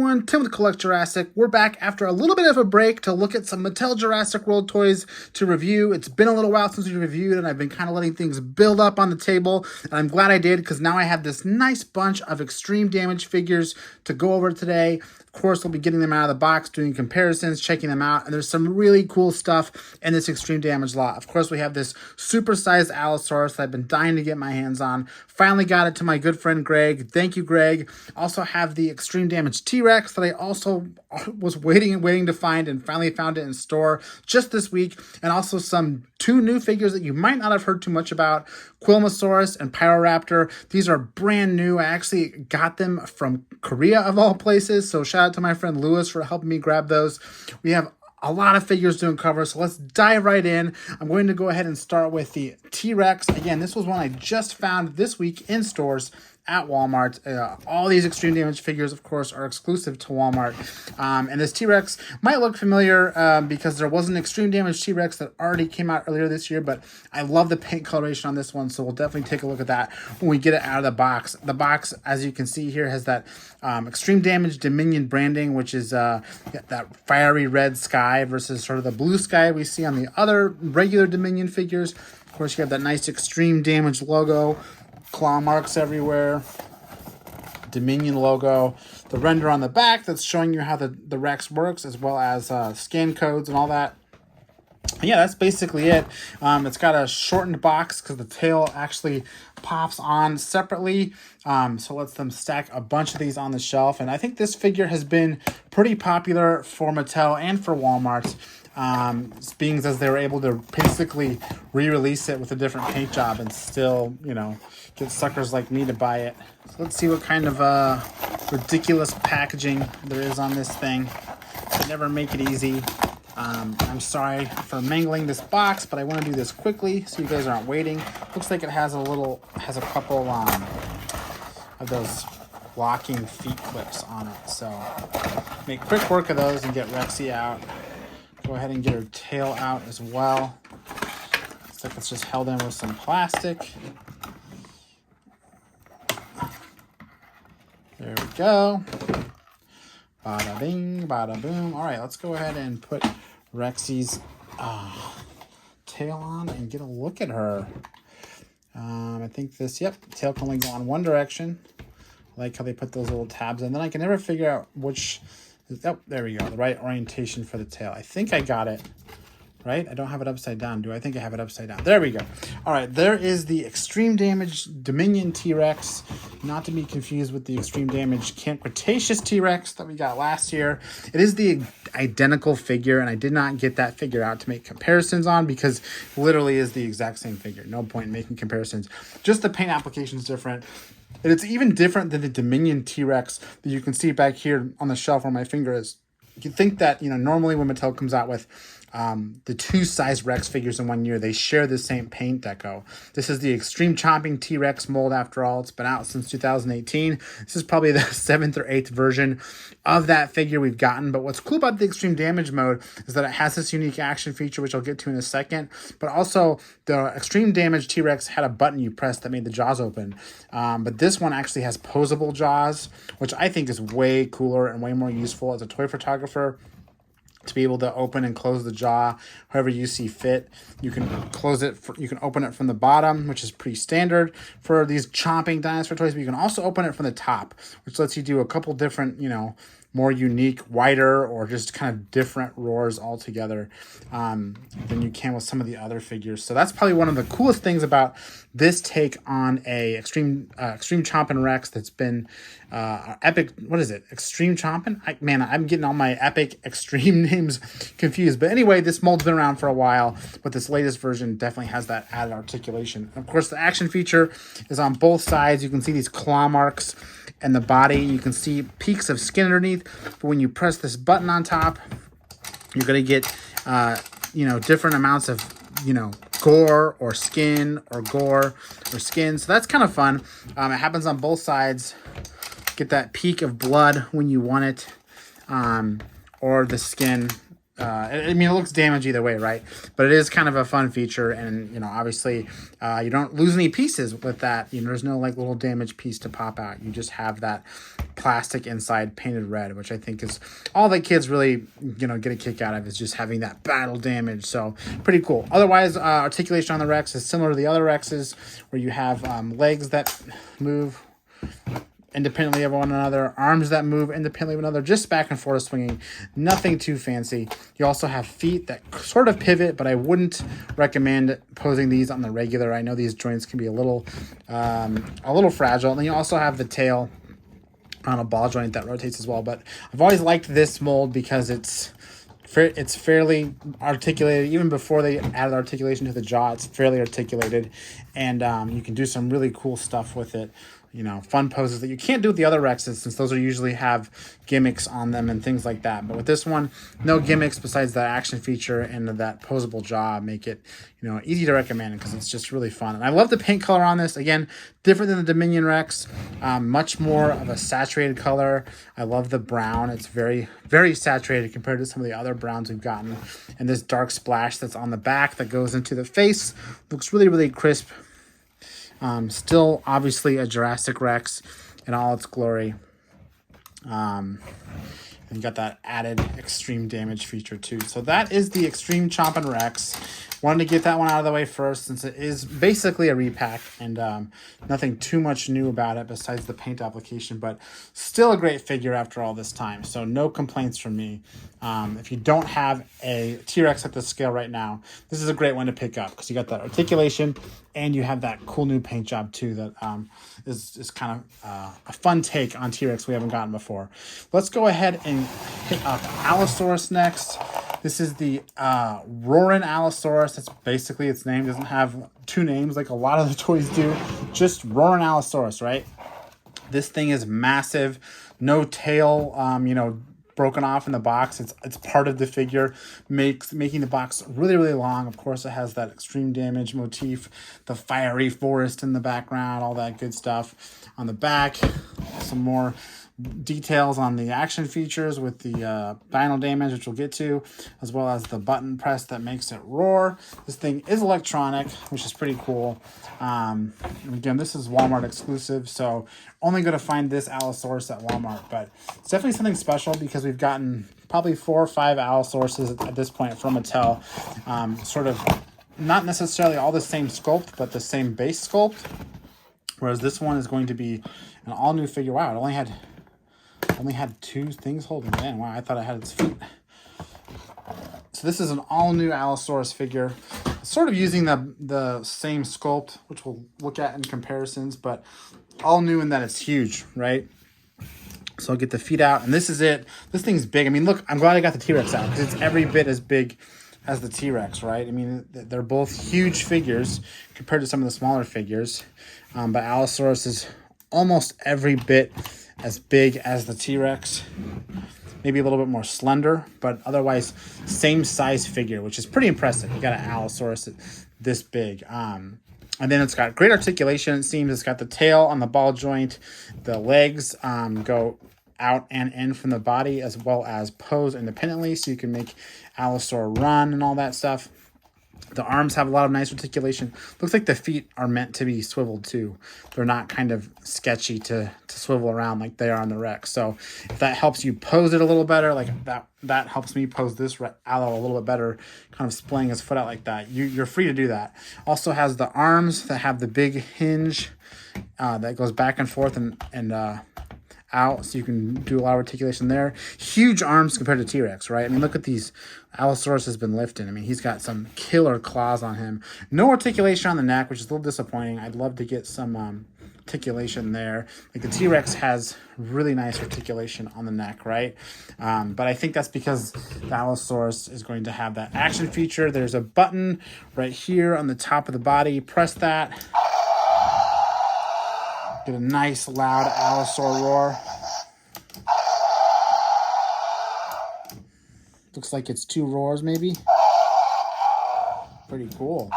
everyone, Tim with Collect Jurassic. We're back after a little bit of a break to look at some Mattel Jurassic World toys to review. It's been a little while since we reviewed, and I've been kind of letting things build up on the table, and I'm glad I did because now I have this nice bunch of extreme damage figures to go over today. Of course, we'll be getting them out of the box, doing comparisons, checking them out, and there's some really cool stuff in this extreme damage lot. Of course, we have this super-sized Allosaurus that I've been dying to get my hands on. Finally got it to my good friend Greg. Thank you, Greg. Also have the extreme damage T-Rex that I also was waiting to find and finally found it in store just this week. And also two new figures that you might not have heard too much about, Quilmesaurus and Pyroraptor. These are brand new. I actually got them from Korea of all places. So shout out to my friend Lewis for helping me grab those. We have a lot of figures to uncover, so let's dive right in. I'm going to go ahead and start with the T-Rex. Again, this was one I just found this week in stores at Walmart. All these extreme damage figures, of course, are exclusive to Walmart. And this T-Rex might look familiar because there was an extreme damage T-Rex that already came out earlier this year, but I love the paint coloration on this one, so we'll definitely take a look at that when we get it out of the box. The box, as you can see here, has that extreme damage Dominion branding, which is that fiery red sky versus sort of the blue sky we see on the other regular Dominion figures. Of course, you have that nice extreme damage logo, claw marks everywhere, Dominion logo, the render on the back that's showing you how the Rex works, as well as scan codes and all that. And yeah, that's basically it. It's got a shortened box because the tail actually pops on separately, so lets them stack a bunch of these on the shelf. And I think this figure has been pretty popular for Mattel and for Walmart, being as they were able to basically re-release it with a different paint job and still, get suckers like me to buy it. So let's see what kind of ridiculous packaging there is on this thing. They never make it easy. I'm sorry for mangling this box, but I want to do this quickly so you guys aren't waiting. Looks like it has a couple of those locking feet clips on it. So make quick work of those and get Rexy out. Go ahead and get her tail out as well. Looks like it's just held in with some plastic. There we go. Bada bing, bada boom. All right, let's go ahead and put Rexy's tail on and get a look at her. I think tail can only go on one direction. I like how they put those little tabs in. Then I can never figure out which, there we go, the right orientation for the tail. I think I got it. Right? I don't have it upside down. Do I think I have it upside down? There we go. All right, there is the extreme damage Dominion T-Rex, not to be confused with the extreme damage Camp Cretaceous T-Rex that we got last year. It is the identical figure, and I did not get that figure out to make comparisons on because it literally is the exact same figure. No point in making comparisons. Just the paint application is different. And it's even different than the Dominion T-Rex that you can see back here on the shelf where my finger is. You think that, normally when Mattel comes out with the two size Rex figures in one year, they share the same paint deco. This is the Extreme Chomping T-Rex mold after all. It's been out since 2018. This is probably the 7th or 8th version of that figure we've gotten. But what's cool about the Extreme Damage mode is that it has this unique action feature, which I'll get to in a second. But also, the Extreme Damage T-Rex had a button you pressed that made the jaws open. But this one actually has posable jaws, which I think is way cooler and way more useful as a toy photographer, to be able to open and close the jaw however you see fit. You can close it, you can open it from the bottom, which is pretty standard for these chomping dinosaur toys, but you can also open it from the top, which lets you do a couple different, more unique, wider, or just kind of different roars altogether than you can with some of the other figures. So that's probably one of the coolest things about this take on a extreme chomping Rex that's been epic. What is it? Extreme chomping? I'm getting all my epic extreme names confused. But anyway, this mold's been around for a while, but this latest version definitely has that added articulation. And of course, the action feature is on both sides. You can see these claw marks and the body. You can see peaks of skin underneath, but when you press this button on top, you're going to get different amounts of gore or skin or gore or skin. So that's kind of fun. It happens on both sides. Get that peak of blood when you want it, or the skin I mean, it looks damaged either way, right? But it is kind of a fun feature, and you know, obviously, you don't lose any pieces with that. You know, there's no like little damaged piece to pop out. You just have that plastic inside painted red, which I think is all that kids really, you know, get a kick out of, is just having that battle damage. So pretty cool. Otherwise, articulation on the Rex is similar to the other Rexes, where you have legs that move independently of one another, arms that move independently of another, just back and forth swinging, nothing too fancy. You also have feet that sort of pivot, but I wouldn't recommend posing these on the regular. I know these joints can be a little fragile. And then you also have the tail on a ball joint that rotates as well. But I've always liked this mold because it's fairly articulated. Even before they added articulation to the jaw, it's fairly articulated, and you can do some really cool stuff with it. You know, fun poses that you can't do with the other Rexes, since those are usually have gimmicks on them and things like that. But with this one, no gimmicks besides that action feature and that posable jaw make it, you know, easy to recommend because it's just really fun. And I love the paint color on this. Again, different than the Dominion Rex, much more of a saturated color. I love the brown. It's very, very saturated compared to some of the other browns we've gotten. And this dark splash that's on the back that goes into the face looks really, really crisp. Still obviously a Jurassic Rex in all its glory. And you got that added extreme damage feature too. So that is the Extreme Chompin' Rex. Wanted to get that one out of the way first, since it is basically a repack and nothing too much new about it besides the paint application, but still a great figure after all this time. So no complaints from me. If you don't have a T-Rex at this scale right now, this is a great one to pick up because you got that articulation and you have that cool new paint job too that is kind of a fun take on T-Rex we haven't gotten before. Let's go ahead and hit up Allosaurus next. This is the Roaring Allosaurus. That's basically its name. Doesn't have two names like a lot of the toys do. Just Roaring Allosaurus, right? This thing is massive. No tail, you know, broken off in the box. It's part of the figure, making the box really, really long. Of course, it has that extreme damage motif, the fiery forest in the background, all that good stuff. On the back, some more details on the action features with the final damage, which we'll get to, as well as the button press that makes it roar. This thing is electronic, which is pretty cool. Again, this is Walmart exclusive, so only going to find this Allosaurus at Walmart, but it's definitely something special because we've gotten probably 4 or 5 Allosauruses at this point from Mattel. Sort of not necessarily all the same sculpt, but the same base sculpt, whereas this one is going to be an all new figure. Wow, it only had 2 things holding it in. Wow, I thought I had its feet. So this is an all-new Allosaurus figure. Sort of using the same sculpt, which we'll look at in comparisons, but all new in that it's huge, right? So I'll get the feet out, and this is it. This thing's big. I mean, look, I'm glad I got the T-Rex out, because it's every bit as big as the T-Rex, right? I mean, they're both huge figures compared to some of the smaller figures, but Allosaurus is almost every bit as big as the T-Rex, maybe a little bit more slender, but otherwise same size figure, which is pretty impressive. You got an Allosaurus this big. And then it's got great articulation. It seems it's got the tail on the ball joint. The legs go out and in from the body, as well as pose independently, so you can make Allosaur run and all that stuff. The arms have a lot of nice articulation. Looks like the feet are meant to be swiveled too. They're not kind of sketchy to swivel around like they are on the Rex. So if that helps you pose it a little better, like that helps me pose this Allo a little bit better, kind of splaying his foot out like that. You're free to do that. Also has the arms that have the big hinge that goes back and forth and out, so you can do a lot of articulation there. Huge arms compared to T-Rex, right? I mean, look at these. Allosaurus has been lifting. I mean, he's got some killer claws on him. No articulation on the neck, which is a little disappointing. I'd love to get some articulation there. Like the T-Rex has really nice articulation on the neck, right? But I think that's because the Allosaurus is going to have that action feature. There's a button right here on the top of the body. Press that. Get a nice loud Allosaur roar. Looks like it's 2 roars maybe. Pretty cool.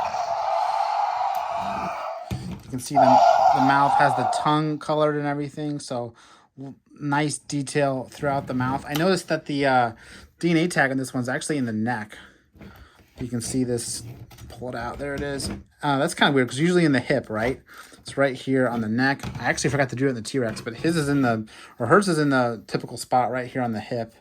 You can see the mouth has the tongue colored and everything, so nice detail throughout the mouth. I noticed that the DNA tag on this one's actually in the neck. You can see this, pull it out, there it is. That's kind of weird because usually in the hip, right? It's right here on the neck. I actually forgot to do it in the T-Rex, but his is in the, or hers is in the typical spot right here on the hip.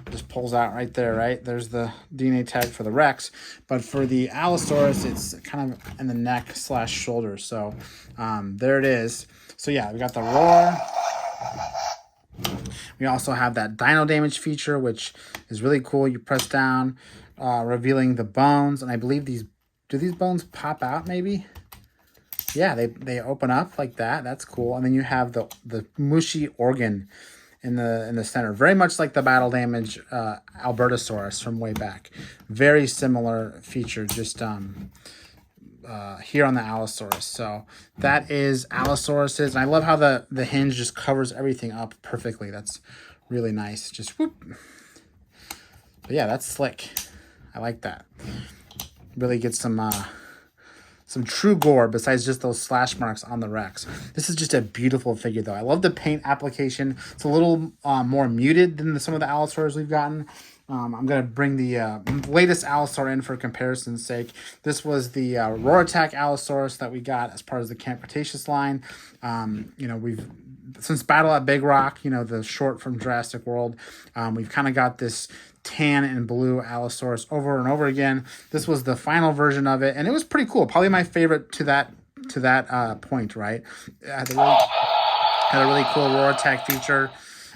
Just pulls out right there, right? There's the DNA tag for the Rex. But for the Allosaurus, it's kind of in the neck / shoulder. So there it is. So yeah, we got the roar. We also have that dino damage feature, which is really cool. You press down, revealing the bones. And I believe do these bones pop out maybe? Yeah, they open up like that. That's cool. And then you have the mushy organ in the center, very much like the battle damage Albertosaurus from way back. Very similar feature, just here on the Allosaurus. So that is Allosaurus's. And I love how the hinge just covers everything up perfectly. That's really nice. Just whoop. But yeah, that's slick. I like that. Really gets some true gore besides just those slash marks on the Rex. This is just a beautiful figure, though. I love the paint application. It's a little more muted than some of the Allosaurs we've gotten. I'm going to bring the latest Allosaur in for comparison's sake. This was the Roar Attack Allosaurus that we got as part of the Camp Cretaceous line. You know, since Battle at Big Rock, you know, the short from Jurassic World, we've kind of got this tan and blue Allosaurus over and over again. This was the final version of it, and it was pretty cool. Probably my favorite to that point, right? Had a really cool roar attack feature.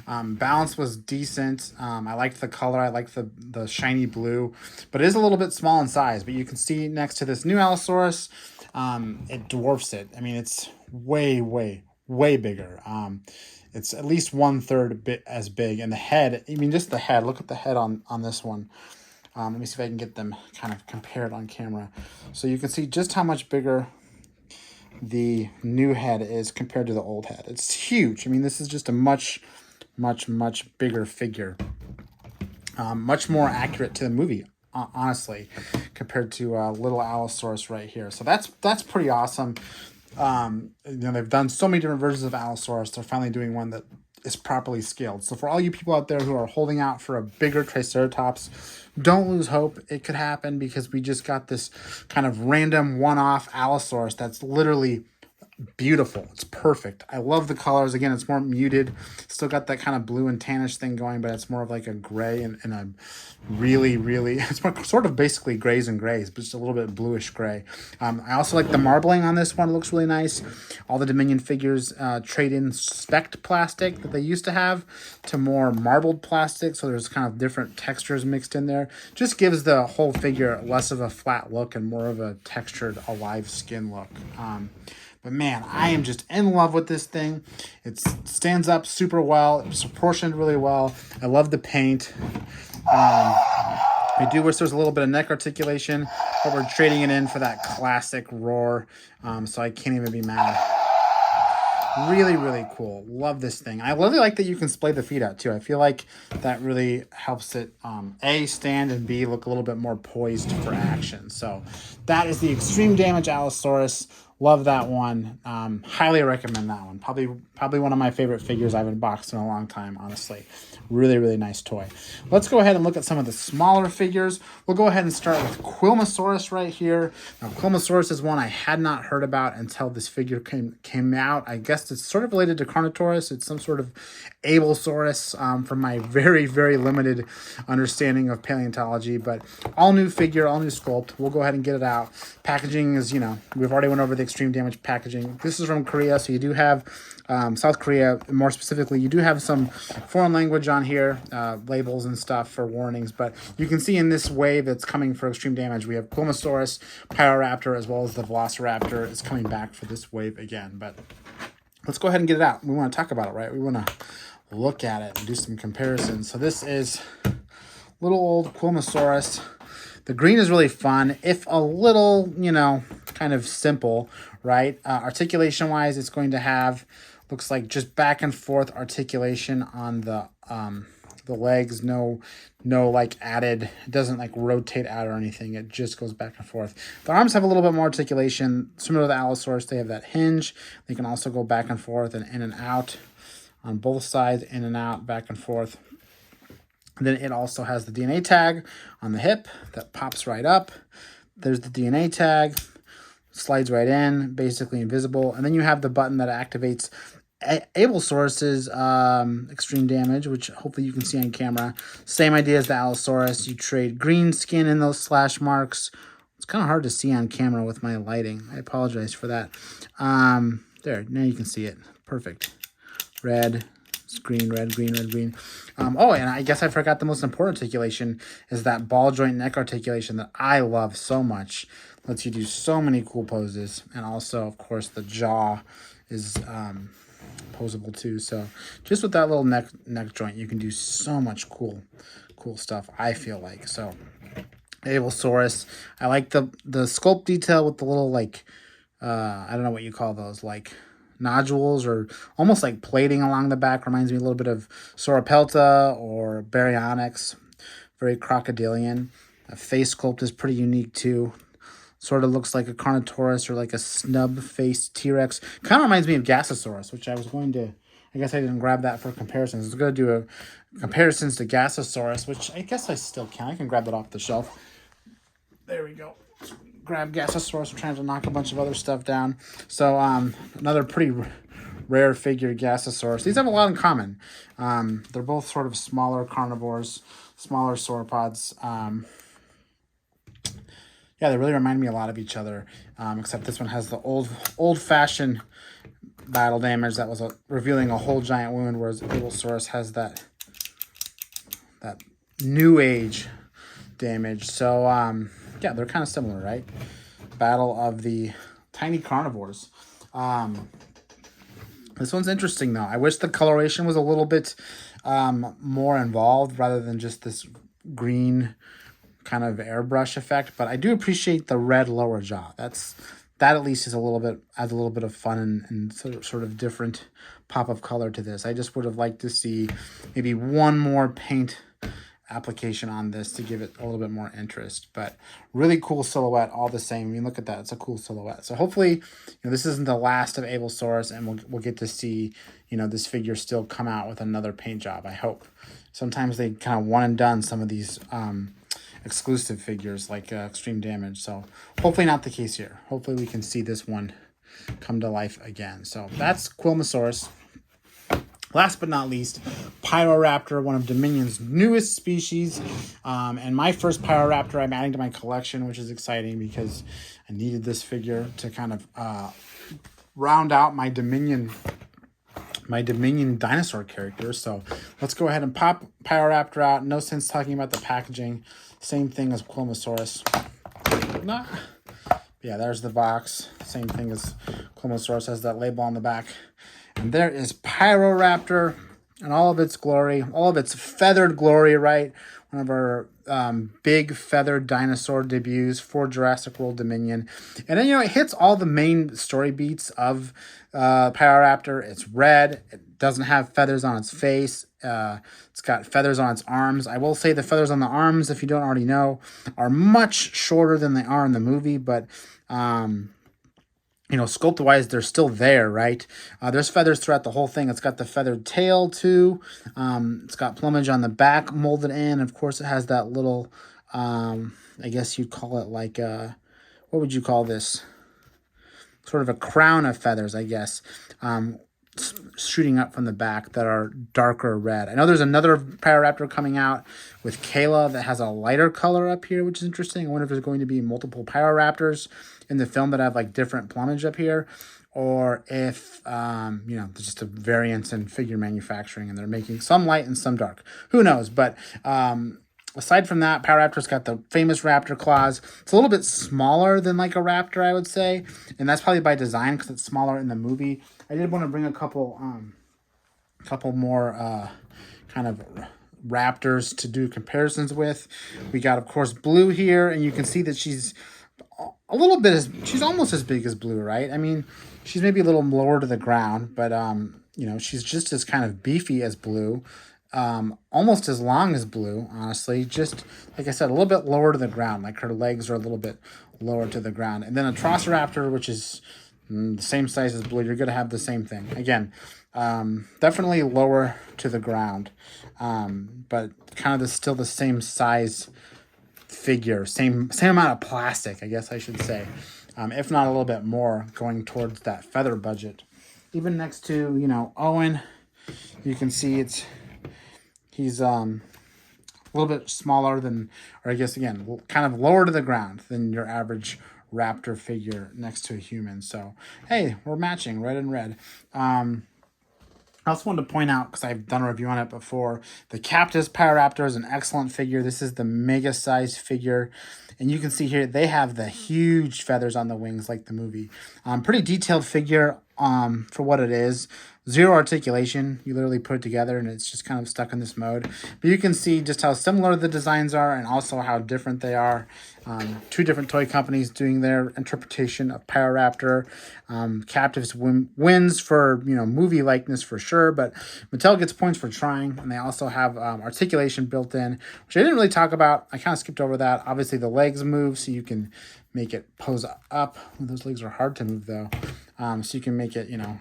Balance was decent. I liked the color. I liked the shiny blue, but it is a little bit small in size. But you can see next to this new Allosaurus, it dwarfs it. I mean, it's way bigger. It's at least 1/3 bit as big. And the head, I mean, just the head. Look at the head on this one. Let me see if I can get them kind of compared on camera. So you can see just how much bigger the new head is compared to the old head. It's huge. I mean, this is just a much bigger figure. Much more accurate to the movie, honestly, compared to little Allosaurus right here. So that's pretty awesome. You know, they've done so many different versions of Allosaurus. They're finally doing one that is properly scaled. So for all you people out there who are holding out for a bigger Triceratops, don't lose hope. It could happen because we just got this kind of random one-off Allosaurus that's literally beautiful. It's perfect. I love the colors. Again, it's more muted. Still got that kind of blue and tannish thing going, but it's more of like a gray and a really, it's more sort of basically grays and grays, but just a little bit bluish gray. I also like the marbling on this one. It looks really nice. All the Dominion figures trade in specked plastic that they used to have to more marbled plastic, so there's kind of different textures mixed in there. Just gives the whole figure less of a flat look and more of a textured, alive skin look. But man, I am just in love with this thing. It stands up super well. It's proportioned really well. I love the paint. I do wish there was a little bit of neck articulation, but we're trading it in for that classic roar. So I can't even be mad. Really cool. Love this thing. I really like that you can splay the feet out too. I feel like that really helps it A, stand, and B, look a little bit more poised for action. So that is the Extreme Damage Allosaurus. Love that one. Highly recommend that one. Probably one of my favorite figures I've unboxed in a long time, honestly. Really nice toy. Let's go ahead and look at some of the smaller figures. We'll go ahead and start with Quilmesaurus right here. Now, Quilmesaurus is one I had not heard about until this figure came out. I guess it's sort of related to Carnotaurus. It's some sort of Ablesaurus from my very limited understanding of paleontology. But all new figure, all new sculpt. We'll go ahead and get it out. Packaging is, you know, we've already went over the Extreme Damage packaging. This is from Korea, so you do have South Korea, more specifically, you do have some foreign language on here, labels and stuff for warnings, but you can see in this wave that's coming for Extreme Damage, we have Quilmesaurus, Pyroraptor, as well as the Velociraptor is coming back for this wave again. But let's go ahead and get it out. We want to talk about it, right? We want to look at it and do some comparisons. So this is little old Quilmesaurus. The green is really fun, if a little, you know, kind of simple, right? Articulation-wise, it's going to have, looks like just back and forth articulation on the legs. No like added, it doesn't like rotate out or anything. It just goes back and forth. The arms have a little bit more articulation. Similar to the Allosaurus, they have that hinge. They can also go back and forth and in and out. on both sides, in and out, back and forth. And then it also has the DNA tag on the hip that pops right up. There's the DNA tag, slides right in, basically invisible. And then you have the button that activates Allosaurus's extreme damage, which hopefully you can see on camera. Same idea as the Allosaurus. You trade green skin in those slash marks. It's kind of hard to see on camera with my lighting. I apologize for that. There, now you can see it. Perfect. Red, green, red, green, red, green. Oh, and I guess I forgot the most important articulation is that ball joint neck articulation that I love so much. Lets you do so many cool poses. And also, of course, the jaw is posable too. So just with that little neck joint, you can do so much cool stuff, I feel like. So Allosaurus, I like the sculpt detail with the little, like, I don't know what you call those, like nodules or almost like plating along the back. Reminds me a little bit of Sauropelta or Baryonyx. Very crocodilian. The face sculpt is pretty unique too. Sort of looks like a Carnotaurus or like a snub-faced T-Rex. Kind of reminds me of Gasosaurus, which I was going to... I guess I didn't grab that for comparisons. I was going to do a comparisons to Gasosaurus, which I guess I still can. I can grab that off the shelf. There we go. Grab Gasosaurus. I'm trying to knock a bunch of other stuff down. So another pretty rare figure, Gasosaurus. These have a lot in common. They're both sort of smaller carnivores, smaller sauropods. Yeah, they really remind me a lot of each other, except this one has the old-fashioned battle damage that was revealing a whole giant wound, whereas Allosaurus has that new age damage. So, yeah, they're kind of similar, right? Battle of the tiny carnivores. This one's interesting, though. I wish the coloration was a little bit more involved rather than just this green kind of airbrush effect, but I do appreciate the red lower jaw. That at least is adds a little bit of fun and sort of different pop of color to this. I just would have liked to see maybe one more paint application on this to give it a little bit more interest, but really cool silhouette all the same. I mean, look at that. It's a cool silhouette. So hopefully, this isn't the last of Allosaurus, and we'll get to see, this figure still come out with another paint job, I hope. Sometimes they kind of one and done some of these exclusive figures like extreme damage, so hopefully not the case here. Hopefully we can see this one come to life again. So that's Quilmesaurus. Last but not least, Pyroraptor, one of Dominion's newest species, and my first Pyroraptor I'm adding to my collection, which is exciting because I needed this figure to kind of round out my Dominion dinosaur characters. So let's go ahead and pop Pyroraptor out. No sense talking about the packaging. Same thing as Quilmesaurus. Yeah, there's the box. Same thing as Quilmesaurus, has that label on the back. And there is Pyroraptor in all of its glory, all of its feathered glory, right? One of our big feathered dinosaur debuts for Jurassic World Dominion. And then, it hits all the main story beats of Pyroraptor. It's red. It doesn't have feathers on its face. It's got feathers on its arms. I will say the feathers on the arms, if you don't already know, are much shorter than they are in the movie, but sculpt-wise, they're still there, right? There's feathers throughout the whole thing. It's got the feathered tail, too. It's got plumage on the back molded in. Of course, it has that little, I guess you'd call it like, what would you call this? Sort of a crown of feathers, I guess, shooting up from the back that are darker red. I know there's another Pyroraptor coming out with Kayla that has a lighter color up here, which is interesting. I wonder if there's going to be multiple Pyroraptors in the film that have like different plumage up here, or if there's just a variance in figure manufacturing and they're making some light and some dark. Who knows? But aside from that, Pyroraptor's got the famous raptor claws. It's a little bit smaller than like a raptor, I would say, and that's probably by design because it's smaller in the movie. I did want to bring a couple more kind of raptors to do comparisons with. We got, of course, Blue here, and you can see that she's she's almost as big as Blue, right? I mean, she's maybe a little lower to the ground, but she's just as kind of beefy as Blue. Almost as long as Blue, honestly. Just, like I said, a little bit lower to the ground. Like her legs are a little bit lower to the ground. And then a Trosiraptor, which is the same size as blue, you're going to have the same thing. Again, definitely lower to the ground, but kind of still the same size figure, same amount of plastic, I guess I should say, if not a little bit more, going towards that feather budget. Even next to, you know, Owen, you can see he's a little bit smaller than, or I guess again, kind of lower to the ground than your average raptor figure next to a human. So hey, we're matching red and red. I also wanted to point out, because I've done a review on it before, the Captus Pyroraptor is an excellent figure. This is the mega size figure. And you can see here, they have the huge feathers on the wings like the movie. Pretty detailed figure for what it is. Zero articulation. You literally put it together and it's just kind of stuck in this mode. But you can see just how similar the designs are and also how different they are. Two different toy companies doing their interpretation of Pyroraptor. Captives wins for, you know, movie likeness for sure, but Mattel gets points for trying, and they also have articulation built in, which I didn't really talk about. I kind of skipped over that. Obviously, the legs move, so you can make it pose up. Those legs are hard to move, though. So you can make it, you know,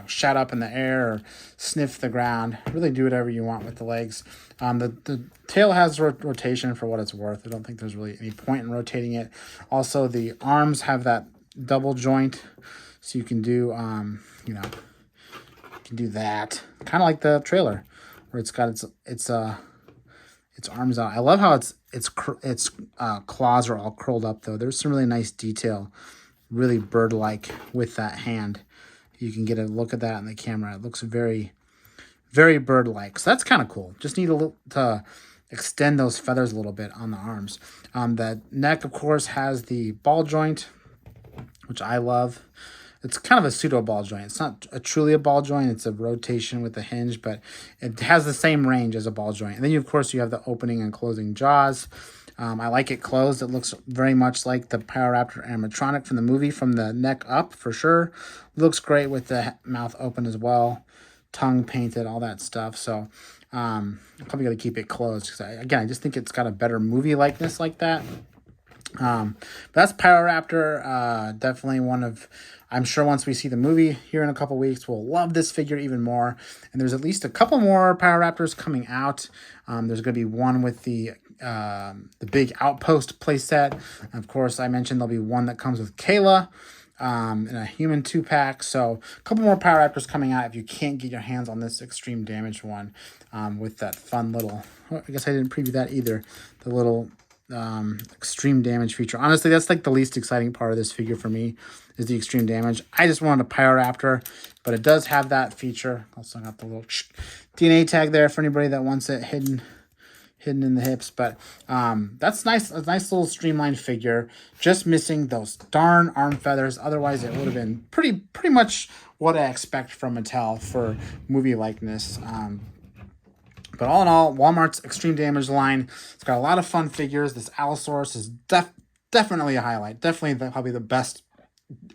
shout up in the air or sniff the ground. Really do whatever you want with the legs. The tail has rotation for what it's worth. I don't think there's really any point in rotating it. Also, the arms have that double joint, so you can do, you know, you can do that. Kind of like the trailer, where it's got its arms out. I love how its claws are all curled up, though. There's some really nice detail, really bird-like with that hand. You can get a look at that in the camera. It looks very, very bird-like. So that's kind of cool. Just need to extend those feathers a little bit on the arms. The neck, of course, has the ball joint, which I love. It's kind of a pseudo ball joint. It's not truly a ball joint. It's a rotation with a hinge, but it has the same range as a ball joint. And then, of course, you have the opening and closing jaws. I like it closed. It looks very much like the Pyroraptor animatronic from the movie, from the neck up for sure. Looks great with the mouth open as well. Tongue painted, all that stuff. So I'm probably going to keep it closed because, I just think it's got a better movie likeness like that. But that's Pyroraptor. Definitely one of, I'm sure once we see the movie here in a couple weeks, we'll love this figure even more. And there's at least a couple more Pyroraptors coming out. There's going to be one with the big Outpost playset. Of course, I mentioned there'll be one that comes with Kayla in a human 2-pack. So a couple more Pyroraptors coming out if you can't get your hands on this extreme damage one with that fun little, I guess I didn't preview that either, the little extreme damage feature. Honestly, that's like the least exciting part of this figure for me, is the extreme damage. I just wanted a Pyroraptor, but it does have that feature. Also got the little DNA tag there for anybody that wants it hidden in the hips. But that's nice. A nice little streamlined figure, just missing those darn arm feathers. Otherwise, it would have been pretty much what I expect from Mattel for movie likeness. But all in all, Walmart's Extreme Damage line, it's got a lot of fun figures. This Allosaurus is definitely a highlight. Definitely probably the best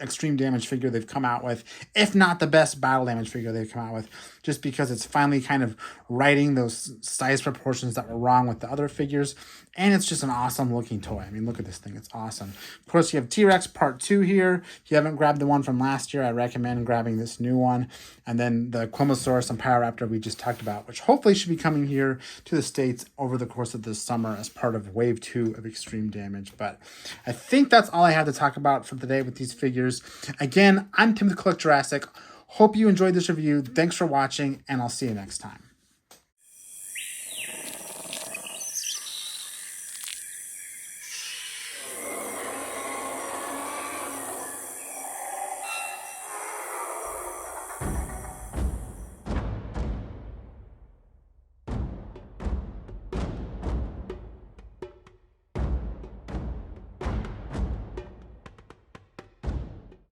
extreme damage figure they've come out with, if not the best battle damage figure they've come out with, just because it's finally kind of righting those size proportions that were wrong with the other figures. And it's just an awesome looking toy. I mean, look at this thing. It's awesome. Of course, you have T-Rex Part 2 here. If you haven't grabbed the one from last year, I recommend grabbing this new one. And then the Quilmesaurus and Pyroraptor we just talked about, which hopefully should be coming here to the States over the course of this summer as part of Wave 2 of Extreme Damage. But I think that's all I had to talk about for today with these figures. Again, I'm Tim the Collect Jurassic. Hope you enjoyed this review. Thanks for watching, and I'll see you next time.